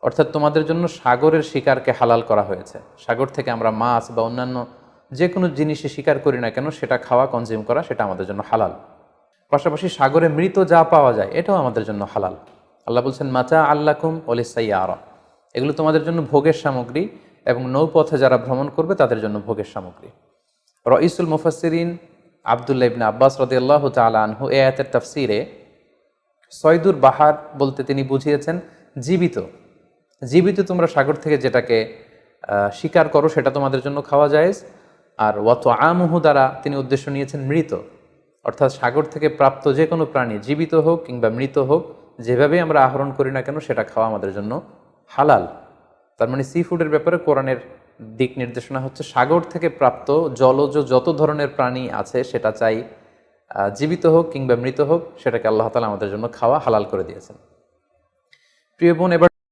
অর্থাৎ তোমাদের জন্য সাগরের শিকারকে হালাল করা হয়েছে। সাগর থেকে আমরা মাছ বা অন্যান্য যে কোনো জিনিসই শিকার করি না কেন সেটা খাওয়া, কনজিউম করা, সেটা আমাদের জন্য হালাল। পাশাপাশি সাগরে মৃত যা পাওয়া যায় এটাও আমাদের জন্য হালাল। আল্লাহ বলছেন মাতা আল্লাকুম ওয়ালিসাইয়ারা, এগুলো তোমাদের জন্য ভোগের সামগ্রী এবং নৌপথে যারা ভ্রমণ করবে তাদের জন্য ভোগের সামগ্রী। রঈসুল মুফাসসিরিন আব্দুল্লাহ ইবনে আব্বাস রাদিয়াল্লাহু তাআলা আনহু এই আয়াতের তাফসীরে সয়দুর বাহার বলতে তিনি বুঝিয়েছেন জীবিত। জীবিত তোমরা সাগর থেকে যেটাকে শিকার করো সেটা তোমাদের জন্য খাওয়া জায়েজ। আর ওয়াত আমুহু দ্বারা তিনি উদ্দেশ্য নিয়েছেন মৃত, অর্থাৎ সাগর থেকে প্রাপ্ত যে কোনো প্রাণী জীবিত হোক কিংবা মৃত হোক, যেভাবেই আমরা আহরণ করি না কেন সেটা খাওয়া আমাদের জন্য হালাল। তার মানে সি ফুডের ব্যাপারে কোরআনের দিক নির্দেশনা হচ্ছে সাগর থেকে প্রাপ্ত জলজ যত ধরনের প্রাণী আছে সেটা চাই জীবিত হোক কিংবা মৃত হোক, সেটাকে আল্লাহ তাআলা আমাদের জন্য খাওয়া হালাল করে দিয়েছেন। প্রিয় বোন, এবার